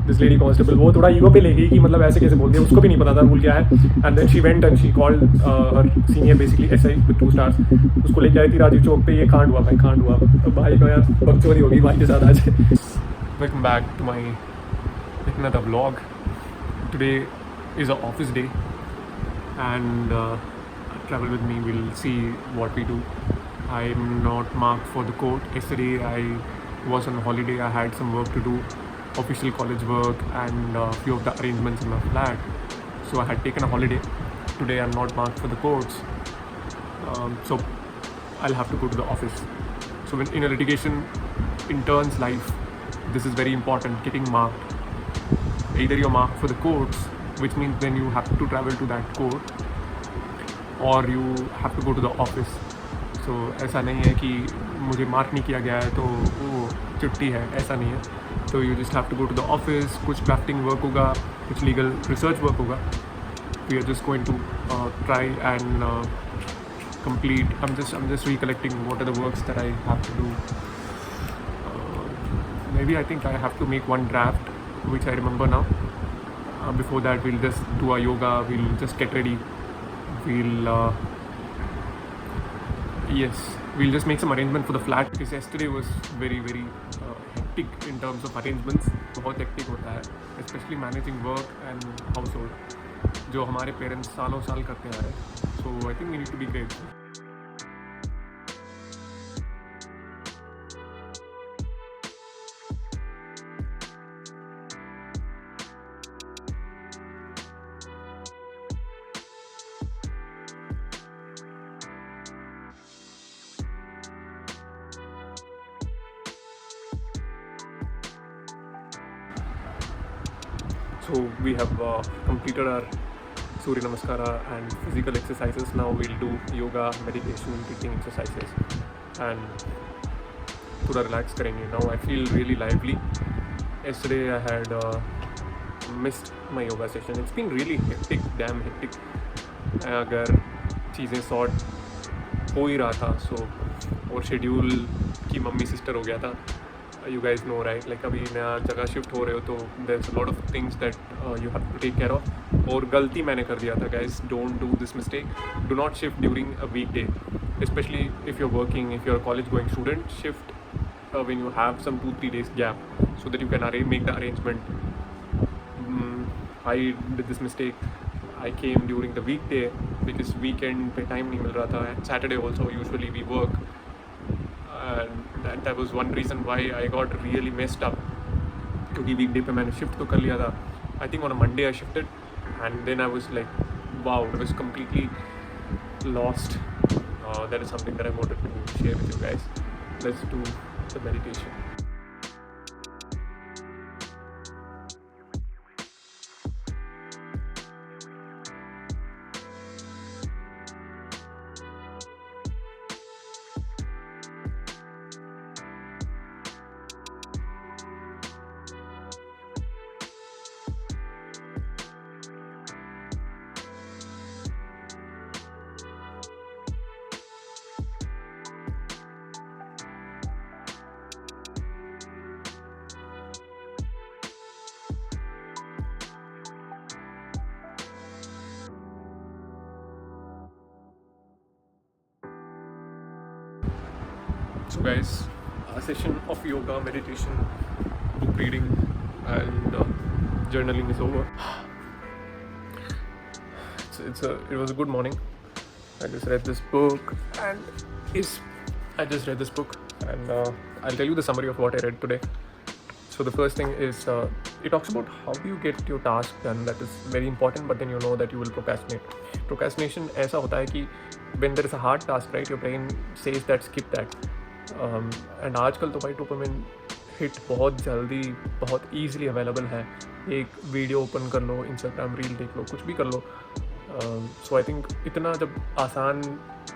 This lady constable, वो थोड़ा ego पे ले गई कि मतलब ऐसे कैसे बोल दिया, उसको भी नहीं पता था रूल क्या है। And then she went and she called her senior basically SI with 2 stars, उसको लेके आई थी राजीव चौक पे। ये कांड हुआ भाई, कांड हुआ। अब भाई का यार बकचोदी होगी भाई के साथ आज। Welcome back to my another vlog. Today is an office day and travel with me, will see what we do. I'm not marked for the court. Yesterday I was on holiday, I had some work to do, official college work and a few of the arrangements in my flat, so I had taken a holiday. Today I'm not marked for the courts, so I'll have to go to the office. So when in a litigation intern's life, this is very important, getting marked. Either you're marked for the courts, which means then you have to travel to that court, or you have to go to the office. So ऐसा नहीं है कि मुझे mark नहीं किया गया है तो वो छुट्टी है, ऐसा नहीं है। तो you just have to go to the office, कुछ ड्राफ्टिंग वर्क होगा, कुछ लीगल रिसर्च वर्क होगा। We are just going to try and complete. I'm just recollecting what are the works that I have to do. Maybe I think I have to make one draft, which I remember now. Before that, we'll just do our yoga, we'll just get ready, we'll just make some arrangement for the flat, because yesterday was very hectic in terms of arrangements. बहुत hectic होता है, especially managing work and household, जो हमारे parents सालों साल करते आ रहे हैं. So I think we need to be grateful. So we have completed our Surya Namaskara and physical exercises. Now we'll do yoga, meditation, breathing exercises, and थोड़ा relax करेंगे. Now I feel really lively. Yesterday I had missed my yoga session. It's been really hectic, damn hectic. अगर चीज़ें sort हो ही रहा था, so और schedule की mummy sister हो गया था. You guys know, right? Like अभी नया जगह शिफ्ट हो रहे हो तो there's a lot of things that you have to take care of. और गलती मैंने कर दिया था, guys. Don't do this mistake. Do not shift during a weekday, especially if you're working, if you're a college going student. Shift when you have some 2-3 days gap, so that you can make the arrangement. I did this mistake. I came during the weekday because weekend पे time नहीं मिल रहा था, and Saturday also usually we work. And that was one reason why I got really messed up, क्योंकि वीकडे पे मैंने shift तो कर लिया था. I think on a Monday I shifted, and then I was like, wow, I was completely lost. That is something that I wanted to share with you guys. Let's do the meditation. So guys, a session of yoga, meditation, book reading and journaling is over. It was a good morning. I just read this book and I'll tell you the summary of what I read today. So the first thing is it talks about how you get your task done. That is very important, but then you know that you will procrastinate. Procrastination ऐसा होता है कि when there is a hard task, right, your brain says that skip that. And आजकल तो भाई dopamine hit बहुत जल्दी, बहुत ईजिली अवेलेबल है. एक वीडियो ओपन कर लो, इंस्टाग्राम रील देख लो, कुछ भी कर लो. सो आई थिंक इतना जब आसान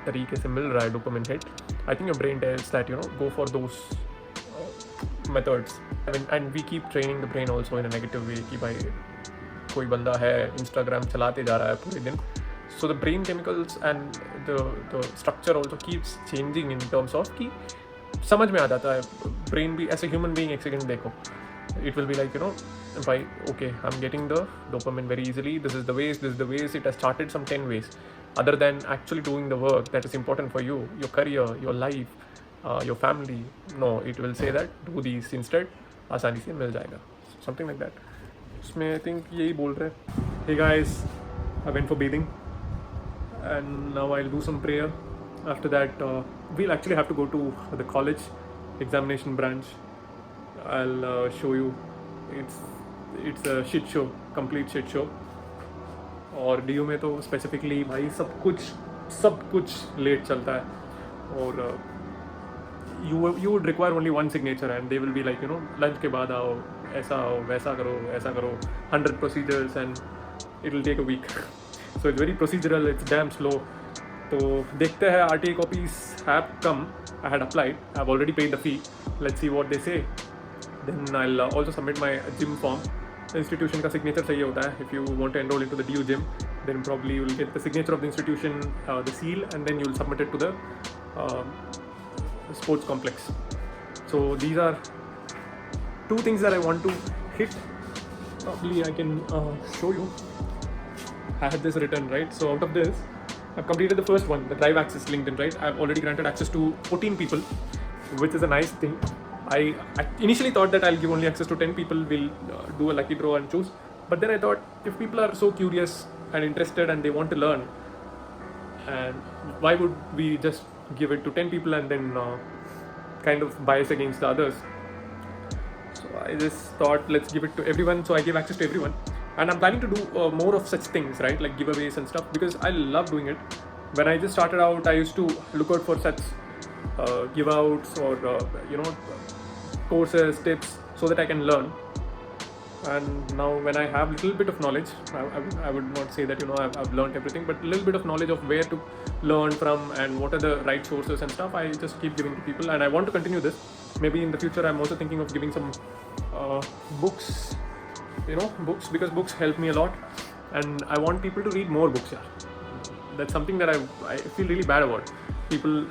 तरीके से मिल रहा है dopamine hit, I think your brain tells that you know go for those methods. And we keep training the brain also in a negative way कि भाई कोई बंदा है इंस्टाग्राम चलाते जा रहा है पूरे दिन. So the brain chemicals and the structure also keeps changing in terms of कि समझ में आ जाता है. ब्रेन भी ऐसे ह्यूमन बीइंग, एक सेकंड देखो, it will be like, you know, by okay, I'm getting the dopamine very easily, this is the ways it has started some 10 ways other than actually doing the work that is important for you, your career, your life, your family. No, it will say that do these instead, आसानी से मिल जाएगा, something like that. उसमें I think यही बोल रहे हैं. Hey guys, I went for bathing and now I'll do some prayer. After that we'll actually have to go to the college examination branch. I'll show you. It's a shit show, complete shit show. और D में तो specifically भाई सब कुछ late चलता है और you would require only one signature and they will be like, you know, lunch के बाद आओ, ऐसा आओ, वैसा करो 100 procedures and it will take a week. So it's very procedural, it's damn slow. तो देखते हैं. RTA copies have come. I had applied. I've already paid the fee. Let's see what they say. Then I'll also submit my gym form. Institution का signature चाहिए होता है. If you want to enroll into the DU gym, then probably you will get the signature of the institution, the seal, and then you will submit it to the sports complex. So these are two things that I want to hit. Probably I can show you. I had this written, right? So out of this, I've completed the first one, the Drive Access LinkedIn, right? I've already granted access to 14 people, which is a nice thing. I initially thought that I'll give only access to 10 people, we'll do a lucky draw and choose. But then I thought, if people are so curious and interested and they want to learn, and why would we just give it to 10 people and then kind of bias against the others? So I just thought, let's give it to everyone. So I gave access to everyone. And I'm planning to do more of such things, right? Like giveaways and stuff, because I love doing it. When I just started out, I used to look out for such give outs or, you know, courses, tips, so that I can learn. And now when I have a little bit of knowledge, I would not say that, you know, I've learned everything, but a little bit of knowledge of where to learn from and what are the right sources and stuff, I just keep giving to people. And I want to continue this. Maybe in the future, I'm also thinking of giving some books, you know, books, because books help me a lot. And I want people to read more books, yeah. That's something that I feel really bad about. People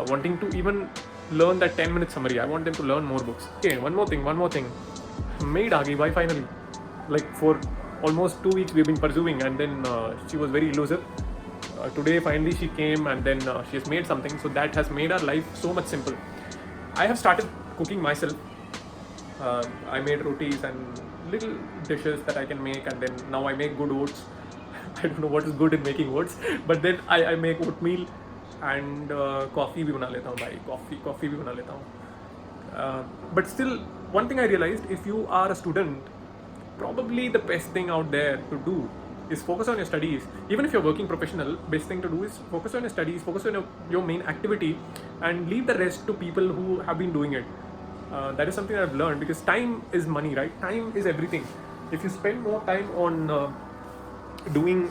wanting to even learn that 10-minute summary. I want them to learn more books. Okay, one more thing. Maid aa gayi, bhai, finally. Like for almost 2 weeks we've been pursuing, and then she was very elusive. Today finally she came, and then she has made something. So that has made our life so much simple. I have started cooking myself. I made rotis and little dishes that I can make, and then now I make good oats. I don't know what is good in making oats, but then I make oatmeal and coffee भी बना लेता हूँ भाई, coffee भी बना लेता हूँ. But still, one thing I realized, if you are a student, probably the best thing out there to do is focus on your studies. Even if you're working professional, best thing to do is focus on your studies, focus on your main activity, and leave the rest to people who have been doing it. That is something I've learned, because time is money, right? Time is everything. If you spend more time on doing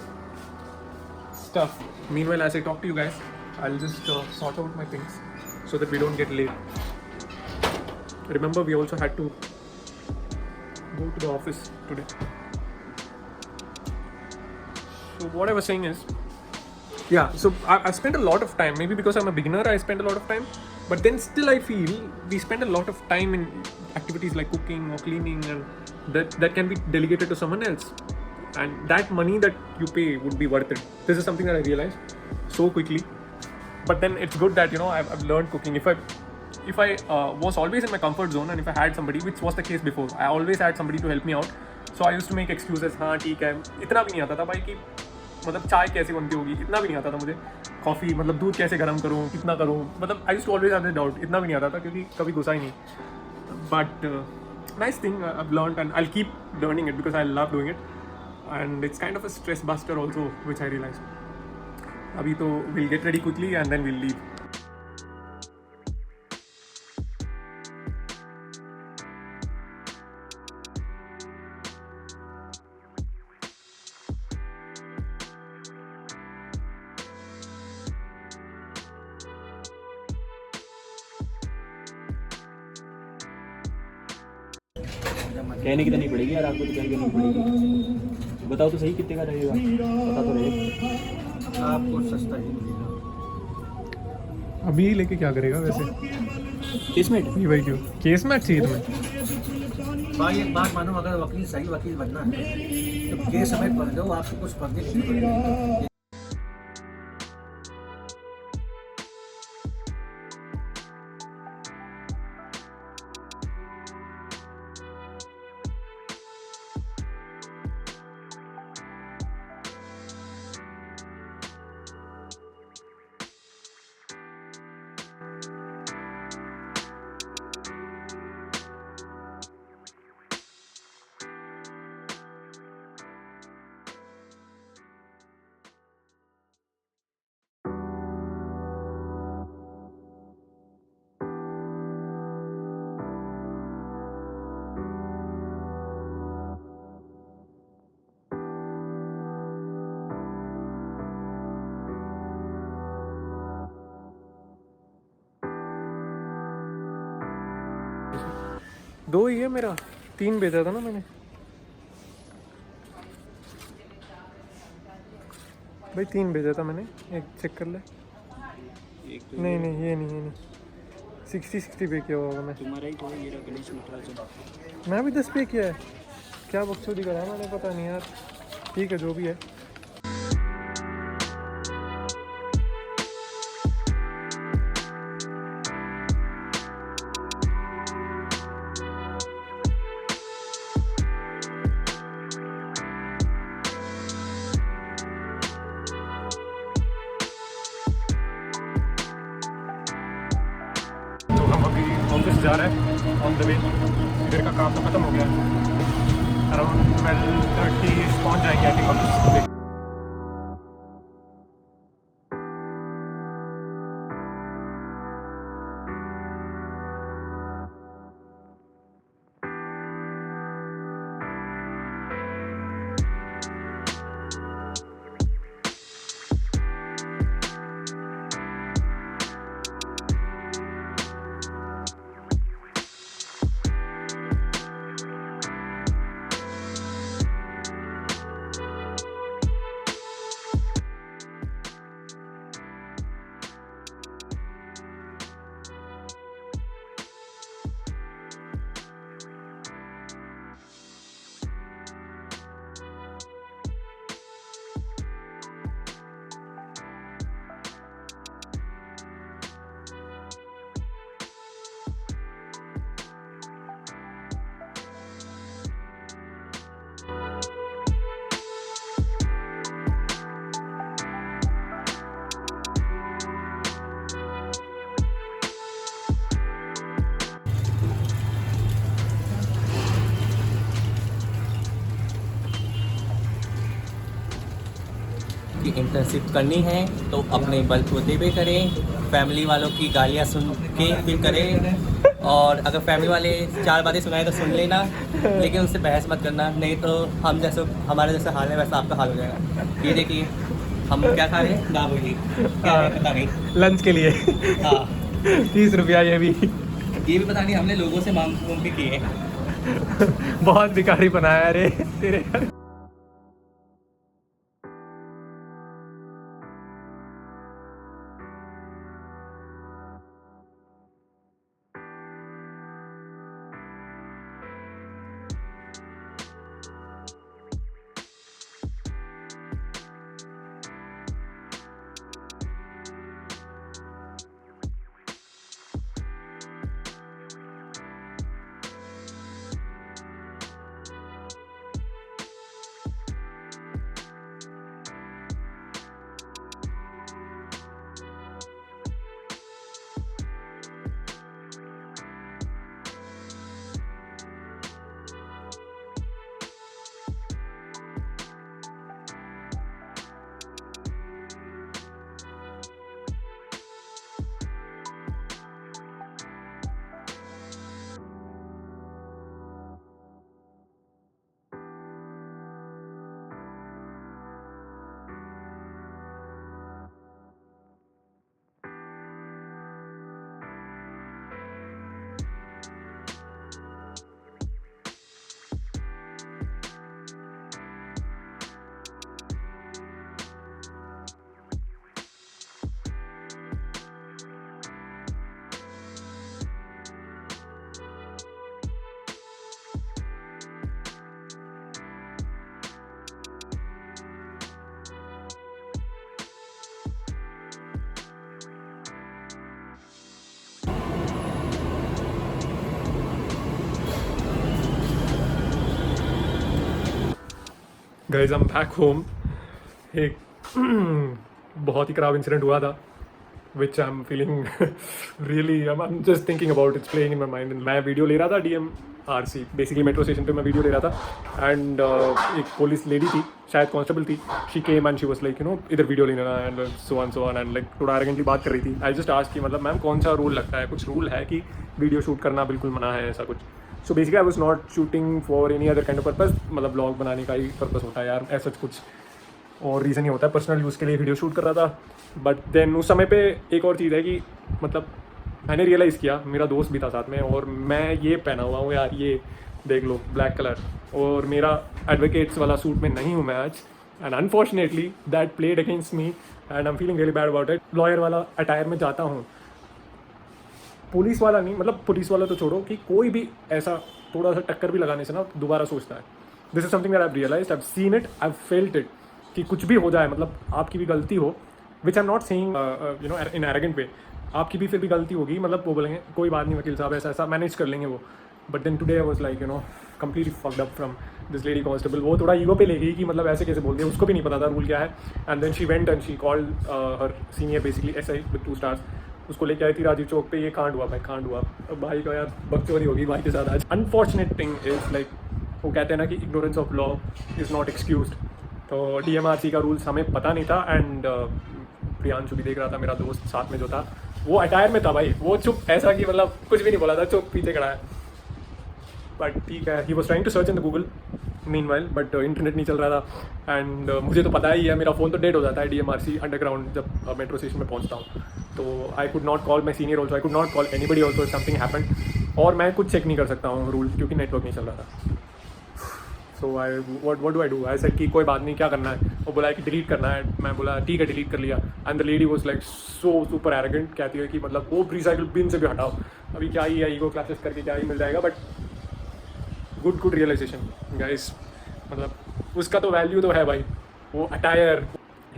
stuff, meanwhile as I talk to you guys, I'll just sort out my things so that we don't get late. Remember, we also had to go to the office today. So what I was saying is, yeah, so I spent a lot of time, maybe because I'm a beginner, I spend a lot of time, but then still I feel we spend a lot of time in activities like cooking or cleaning, and that can be delegated to someone else, and that money that you pay would be worth it. This is something that I realized so quickly. But then it's good that, you know, I've learned cooking. If I was always in my comfort zone, and if I had somebody, which was the case before, I always had somebody to help me out. So I used to make excuses. हाँ ठीक है, इतना भी नहीं आता था भाई कि मतलब चाय कैसे बनती होगी, इतना भी नहीं आता था मुझे. कॉफ़ी मतलब दूध कैसे गर्म करूँ, कितना करूँ, मतलब I used to always have this doubt. इतना भी नहीं आता था क्योंकि कभी घुसा ही नहीं. But nice thing I've learned, and I'll keep learning it because I love doing it, and it's kind of a stress buster also, which I realized. अभी तो we'll get ready quickly and then we'll leave. कहने की तो नहीं पड़ेगी यार, आपको तो कहने की नहीं पड़ेगी. बताओ तो सही कितने का रहेगा, बता तो रहे. आपको सस्ता ही मिलेगा. अभी लेके क्या करेगा वैसे? किसमेट ये भाई क्यों केस मैच चाहिए तुम्हें? भाई एक बात मानो, अगर वकील सही वकील बनना है तो केस समेत पढ़ लो, आपको कुछ पढ़ने की जरूरत नहीं। दो ही है मेरा, 3 भेजा था ना मैंने भाई, 3 भेजा था मैंने, एक चेक कर ले। एक तो नहीं नहीं ये नहीं 60 पे किया होगा मैं। तुम्हारा ही तो ये रहा गणेश नटराजन। मैं भी 10 पे किया है, क्या बकचोदी करा मैंने, पता नहीं यार, ठीक है जो भी है। तो हम अभी ऑफिस जा रहे हैं, ऑन द वे। इधर का काम तो ख़त्म हो गया, अराउंड 12:30 पहुँच जाएंगे आई थिंक ऑफिस। की इंटर्नशिप करनी है तो अपने बलबूते पे करें, फैमिली वालों की गालियाँ सुन के फिर करें, और अगर फैमिली वाले 4 बातें सुनाए तो सुन लेना, लेकिन उनसे बहस मत करना, नहीं तो हम जैसे हमारे जैसा हाल है वैसा आपका हाल हो जाएगा। ये देखिए हम क्या खा रहे हैं, दाबोली, क्या है पता नहीं। लंच के लिए हाँ 30 रुपया ये भी। ये भी पता नहीं, हमने लोगों से मांग के किए हैं। बहुत भिखारी बनाया रे तेरे घर। Guys I am back home. एक बहुत ही खराब इंसिडेंट हुआ था which I'm feeling really I'm just thinking about it's playing in my mind। मैं वीडियो ले रहा था DMRC बेसिकली मेट्रो स्टेशन पे मैं वीडियो ले रहा था एंड एक पुलिस लेडी थी, शायद कांस्टेबल थी। She came and she was like इधर वीडियो लेना and so on and like थोड़ा एरोगेंटली बात कर रही थी। आई जस्ट आस्क्ड कि मतलब मैम कौन सा रूल लगता है, कुछ रूल है कि वीडियो शूट करना बिल्कुल मना है ऐसा कुछ। So basically I was not shooting for any other kind of purpose, मतलब ब्लॉग बनाने का ही पर्पस होता है यार, ऐसा कुछ और रीज़न ही होता है। पर्सनल यूज़ के लिए वीडियो शूट कर रहा था। बट देन उस समय पे एक और चीज़ है कि मतलब मैंने रियलाइज़ किया, मेरा दोस्त भी था साथ में और मैं ये पहना हुआ हूँ यार, ये देख लो ब्लैक कलर, और मेरा एडवोकेट्स वाला सूट में नहीं हूँ मैं आज। And unfortunately that played against me and I am feeling very bad about it. Lawyer वाला अटायर में जाता हूँ, पुलिस वाला नहीं, मतलब पुलिस वाला तो छोड़ो कि कोई भी ऐसा थोड़ा सा टक्कर भी लगाने से ना दोबारा सोचता है। This is something that I have realized, I have seen it, I have felt it कि कुछ भी हो जाए, मतलब आपकी भी गलती हो, which I am not saying in arrogant way, आपकी भी फिर भी गलती होगी, मतलब वो बोलेंगे कोई बात नहीं वकील साहब, ऐसा ऐसा मैनेज कर लेंगे वो। But then today I was like completely fucked up from this lady constable. वो थोड़ा ईगो पे ले गई कि मतलब ऐसे कैसे बोल दिया, उसको भी नहीं पता था रूल क्या है। And then she went and she called her senior basically SI with 2 stars, उसको लेके आई थी राजीव चौक पे। ये कांड हुआ भाई, कांड हुआ। अब भाई का यार बकचोदी होगी भाई के साथ आज। अनफॉर्चुनेट थिंग इज लाइक वो कहते हैं ना कि ignorance of law is not excused. तो DMRC का रूल्स हमें पता नहीं था एंड प्रियांशु भी देख रहा था, मेरा दोस्त साथ में जो था, वो अटायर में था भाई, वो चुप ऐसा कि मतलब कुछ भी नहीं बोला था, चुप पीछे खड़ा है। बट ठीक है, he was trying to search in the Google meanwhile, but internet नहीं चल रहा था एंड मुझे तो पता ही है मेरा फ़ोन तो डेड हो जाता है DMRC अंडरग्राउंड जब मेट्रो स्टेशन में पहुंचता हूँ। तो I could not call my senior also, I could not call anybody also, something happened, और मैं कुछ चेक नहीं कर सकता हूँ रूल क्योंकि नेटवर्क नहीं चल रहा था। So I what do I do, I said कि कोई बात नहीं, क्या करना है। वो बोला कि डिलीट करना है, मैं बोला ठीक है डिलीट कर लिया। And the lady was like so super arrogant, कहती है कि मतलब वो रिसाइकल बिन से भी हटाओ, अभी क्या ही है, ईगो क्लासेस करके क्या ही मिल जाएगा। बट गुड रियलाइजेशन गाइस, मतलब उसका तो वैल्यू तो है भाई, वो attire,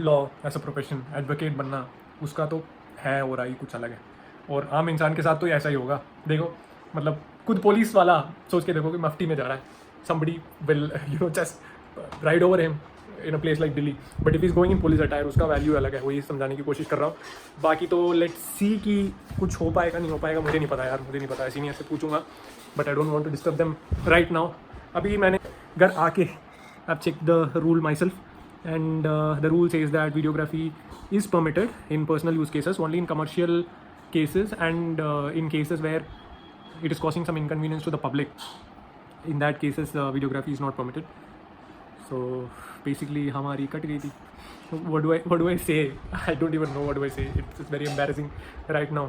law as a profession, advocate बनना, उसका तो है और आई कुछ अलग है। और आम इंसान के साथ तो ऐसा ही होगा। देखो मतलब खुद पुलिस वाला सोच के देखो कि मफ्ती में जा रहा है, somebody will just ride over him in a place like Delhi, but if he's going in police attire, उसका वैल्यू अलग है। वही समझाने की कोशिश कर रहा हूँ। बाकी तो लेट्स सी कि कुछ हो पाएगा नहीं हो पाएगा, मुझे नहीं पता यार, मुझे नहीं पता, सीनियर से पूछूंगा, but I don't want to disturb them right now. अभी मैंने घर आके I check the rule myself and the rule says that videography is permitted in personal use cases, only in commercial cases and in cases where it is causing some inconvenience to the public. In that cases videography is not permitted. So basically हमारी cut गई थी। what do I say? I don't even know what do I say. It's very embarrassing right now.